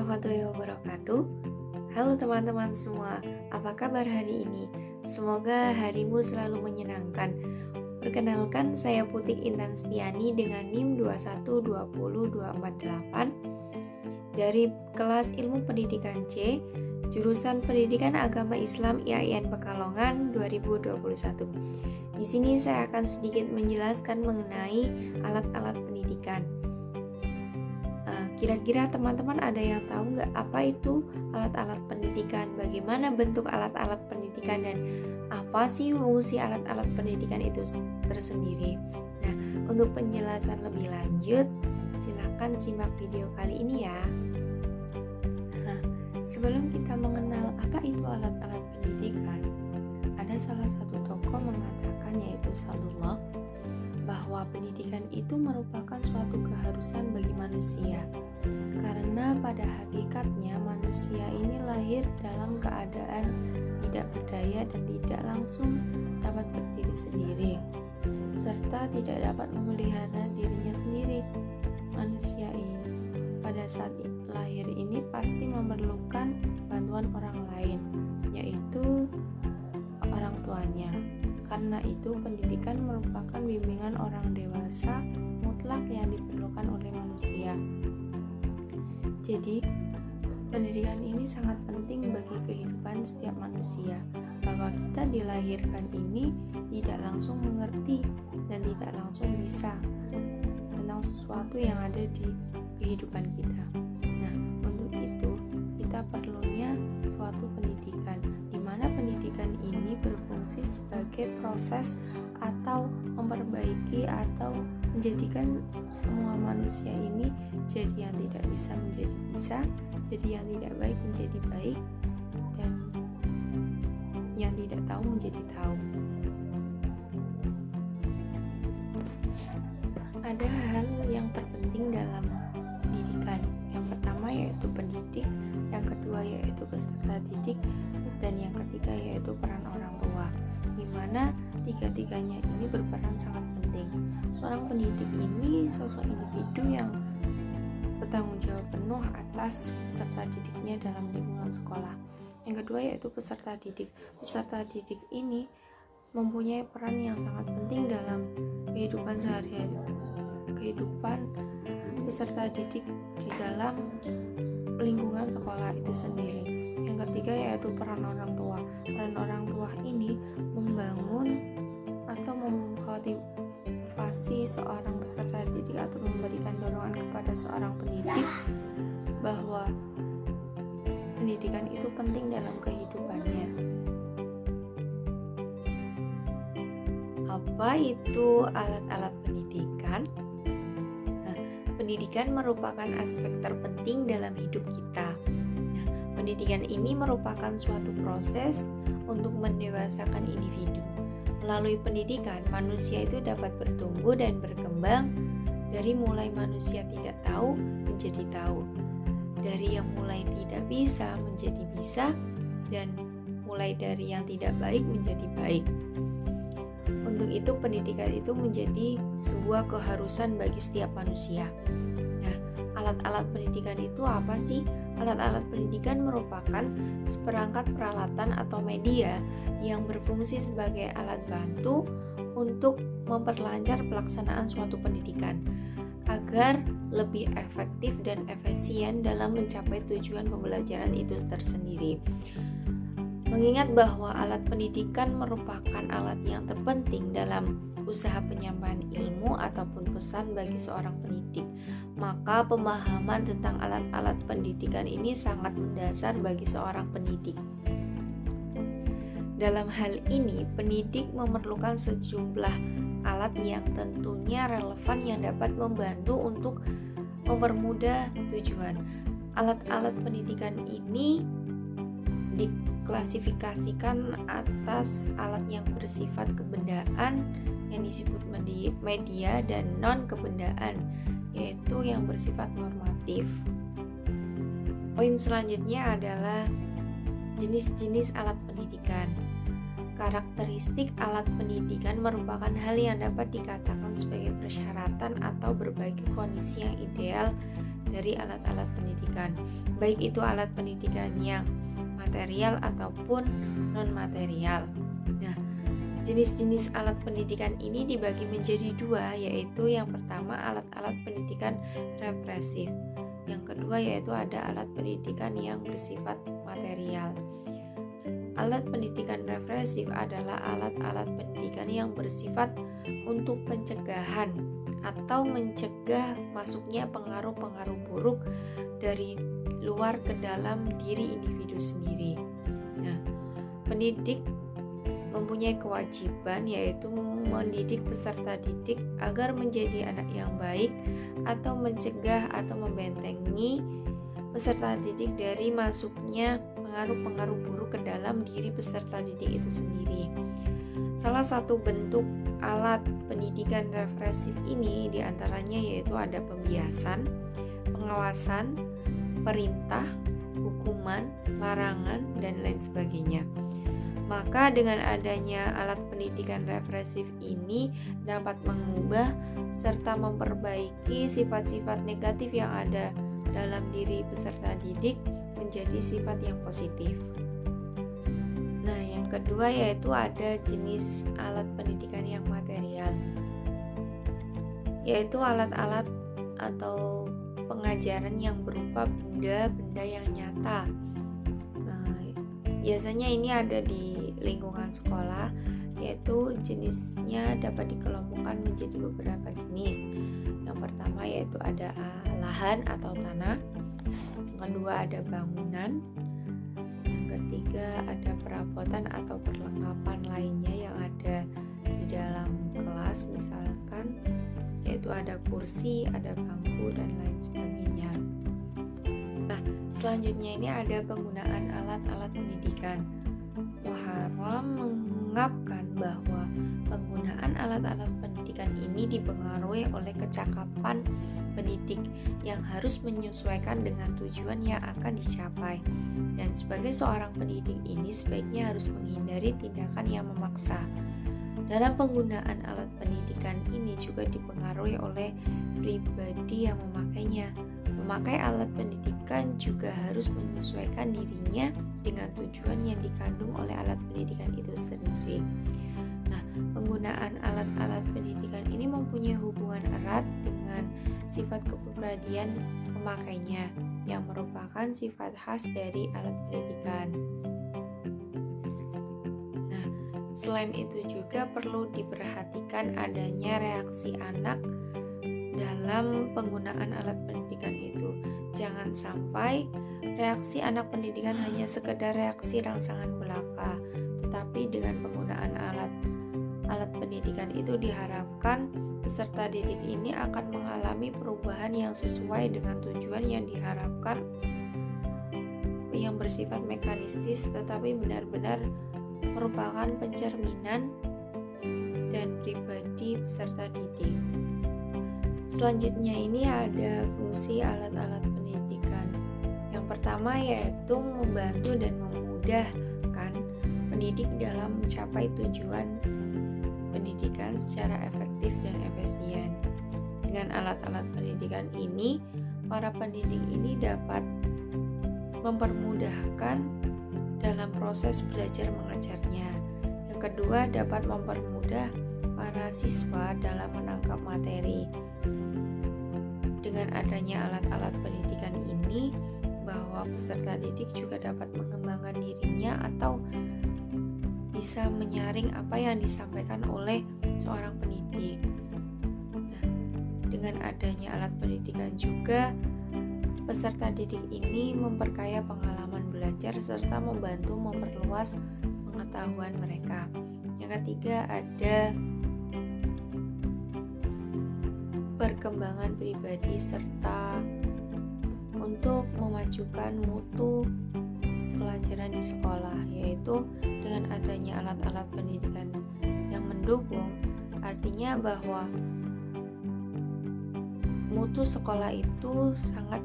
warahmatullahi wabarakatuh. Halo teman-teman semua, apa kabar hari ini? Semoga harimu selalu menyenangkan. Perkenalkan, saya Putih Intan Setiani dengan NIM 2120248 dari kelas Ilmu Pendidikan C, jurusan Pendidikan Agama Islam IAIN Pekalongan 2021. Di sini saya akan sedikit menjelaskan mengenai alat-alat pendidikan. Kira-kira teman-teman ada yang tahu nggak apa itu alat-alat pendidikan? Bagaimana bentuk alat-alat pendidikan dan apa sih fungsi alat-alat pendidikan itu tersendiri? Nah, untuk penjelasan lebih lanjut, silakan simak video kali ini ya. Nah, sebelum kita mengenal apa itu alat-alat pendidikan, ada salah satu tokoh mengatakan, yaitu Salullah, bahwa pendidikan itu merupakan suatu keharusan bagi manusia, karena pada hakikatnya manusia ini lahir dalam keadaan tidak berdaya dan tidak langsung dapat berdiri sendiri, serta tidak dapat memelihara dirinya sendiri. Manusia ini pada saat lahir ini pasti memerlukan bantuan orang lain, yaitu orang tuanya. Karena itu, pendidikan merupakan bimbingan orang dewasa mutlak yang diperlukan oleh manusia. Jadi, pendidikan ini sangat penting bagi kehidupan setiap manusia, bahwa kita dilahirkan ini tidak langsung mengerti dan tidak langsung bisa tentang sesuatu yang ada di kehidupan kita. Nah, untuk itu, kita perlunya suatu pendidikan, di mana pendidikan ini berfungsi sebagai proses atau memperbaiki atau menjadikan semua manusia ini jadi yang tidak bisa menjadi bisa, jadi yang tidak baik menjadi baik, dan yang tidak tahu menjadi tahu. Ada hal yang terpenting dalam pendidikan. Yang pertama yaitu pendidik, yang kedua yaitu peserta didik, dan yang ketiga yaitu peran orang tua, di mana tiga-tiganya ini berperan sangat penting. Seorang pendidik ini sosok individu yang bertanggung jawab penuh atas peserta didiknya dalam lingkungan sekolah. Yang kedua yaitu peserta didik. Peserta didik ini mempunyai peran yang sangat penting dalam kehidupan sehari-hari, kehidupan peserta didik di dalam lingkungan sekolah itu sendiri. Yang ketiga yaitu peran orang tua. Peran orang tua ini membangun atau memotivasi seorang peserta didik atau memberikan dorongan kepada seorang pendidik bahwa pendidikan itu penting dalam kehidupannya. Apa itu alat-alat pendidikan? Pendidikan merupakan aspek terpenting dalam hidup kita. Pendidikan ini merupakan suatu proses untuk mendewasakan individu. Melalui pendidikan, manusia itu dapat bertumbuh dan berkembang dari mulai manusia tidak tahu menjadi tahu, dari yang mulai tidak bisa menjadi bisa, dan mulai dari yang tidak baik menjadi baik. Untuk itu, pendidikan itu menjadi sebuah keharusan bagi setiap manusia. Nah, alat-alat pendidikan itu apa sih? Alat-alat pendidikan merupakan seperangkat peralatan atau media yang berfungsi sebagai alat bantu untuk memperlancar pelaksanaan suatu pendidikan agar lebih efektif dan efisien dalam mencapai tujuan pembelajaran itu tersendiri. Mengingat bahwa alat pendidikan merupakan alat yang terpenting dalam usaha penyampaian ilmu ataupun pesan bagi seorang pendidik, maka pemahaman tentang alat-alat pendidikan ini sangat mendasar bagi seorang pendidik. Dalam hal ini, pendidik memerlukan sejumlah alat yang tentunya relevan yang dapat membantu untuk mempermudah tujuan. Alat-alat pendidikan ini diklasifikasikan atas alat yang bersifat kebendaan yang disebut media dan non-kebendaan, yaitu yang bersifat normatif. Poin selanjutnya adalah jenis-jenis alat pendidikan. Karakteristik alat pendidikan merupakan hal yang dapat dikatakan sebagai persyaratan atau berbagai kondisi yang ideal dari alat-alat pendidikan, baik itu alat pendidikan yang material ataupun non-material. Nah, jenis-jenis alat pendidikan ini dibagi menjadi dua, yaitu yang pertama alat-alat pendidikan represif. Yang kedua yaitu ada alat pendidikan yang bersifat material. Alat pendidikan represif adalah alat-alat pendidikan yang bersifat untuk pencegahan atau mencegah masuknya pengaruh-pengaruh buruk dari luar ke dalam diri individu sendiri. Nah, pendidik mempunyai kewajiban yaitu mendidik peserta didik agar menjadi anak yang baik atau mencegah atau membentengi peserta didik dari masuknya pengaruh-pengaruh buruk ke dalam diri peserta didik itu sendiri. Salah satu bentuk alat pendidikan represif ini diantaranya yaitu ada pembiasan, pengawasan, perintah, hukuman, larangan, dan lain sebagainya. Maka dengan adanya alat pendidikan represif ini dapat mengubah serta memperbaiki sifat-sifat negatif yang ada dalam diri peserta didik menjadi sifat yang positif. Nah, yang kedua yaitu ada jenis alat pendidikan yang material, yaitu alat-alat atau pengajaran yang berupa benda-benda yang nyata. Biasanya ini ada di lingkungan sekolah, yaitu jenisnya dapat dikelompokkan menjadi beberapa jenis. Yang pertama yaitu ada lahan atau tanah, yang kedua ada bangunan, yang ketiga ada perabotan atau perlengkapan lainnya yang ada di dalam kelas, misalkan yaitu ada kursi, ada bangku, dan lain sebagainya. Nah, selanjutnya ini ada penggunaan alat-alat pendidikan. Muharram mengungkapkan bahwa penggunaan alat-alat pendidikan ini dipengaruhi oleh kecakapan pendidik yang harus menyesuaikan dengan tujuan yang akan dicapai. Dan sebagai seorang pendidik ini sebaiknya harus menghindari tindakan yang memaksa. Dalam penggunaan alat pendidikan ini juga dipengaruhi oleh pribadi yang memakainya. Memakai alat pendidikan juga harus menyesuaikan dirinya dengan tujuan yang dikandung oleh alat pendidikan itu sendiri. Nah, penggunaan alat-alat pendidikan ini mempunyai hubungan erat dengan sifat kepribadian pemakainya yang merupakan sifat khas dari alat pendidikan. Nah, selain itu juga perlu diperhatikan adanya reaksi anak dalam penggunaan alat pendidikan itu. Jangan sampai reaksi anak pendidikan hanya sekedar reaksi rangsangan belaka, tetapi dengan penggunaan alat pendidikan itu diharapkan peserta didik ini akan mengalami perubahan yang sesuai dengan tujuan yang diharapkan, yang bersifat mekanistis tetapi benar-benar merupakan pencerminan dan pribadi peserta didik. Selanjutnya ini ada fungsi alat-alat pendidikan. Yang pertama yaitu membantu dan memudahkan pendidik dalam mencapai tujuan pendidikan secara efektif dan efisien. Dengan alat-alat pendidikan ini, para pendidik ini dapat mempermudahkan dalam proses belajar mengajarnya. Yang kedua, dapat mempermudah para siswa dalam menangkap materi. Dengan adanya alat-alat pendidikan ini, bahwa peserta didik juga dapat mengembangkan dirinya atau bisa menyaring apa yang disampaikan oleh seorang pendidik. Nah, dengan adanya alat pendidikan juga, peserta didik ini memperkaya pengalaman belajar serta membantu memperluas pengetahuan mereka. Yang ketiga ada perkembangan pribadi serta untuk memajukan mutu pelajaran di sekolah, yaitu dengan adanya alat-alat pendidikan yang mendukung, artinya bahwa mutu sekolah itu sangat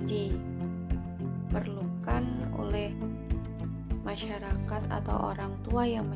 diperlukan oleh masyarakat atau orang tua yang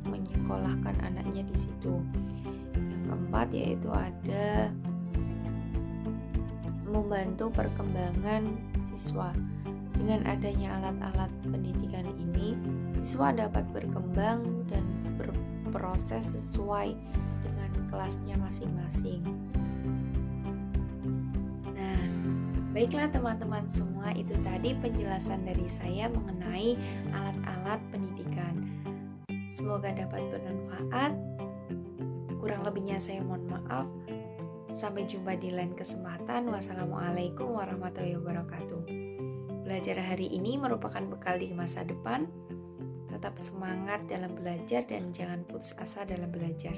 menyekolahkan anaknya di situ. Yang keempat yaitu ada membantu perkembangan siswa. Dengan adanya alat-alat pendidikan ini, siswa dapat berkembang dan berproses sesuai dengan kelasnya masing-masing. Nah, baiklah teman-teman semua, itu tadi penjelasan dari saya mengenai alat-alat pendidikan. Semoga dapat bermanfaat. Kurang lebihnya saya mohon maaf. Sampai jumpa di lain kesempatan. Wassalamualaikum warahmatullahi wabarakatuh. Belajar hari ini merupakan bekal di masa depan. Tetap semangat dalam belajar dan jangan putus asa dalam belajar.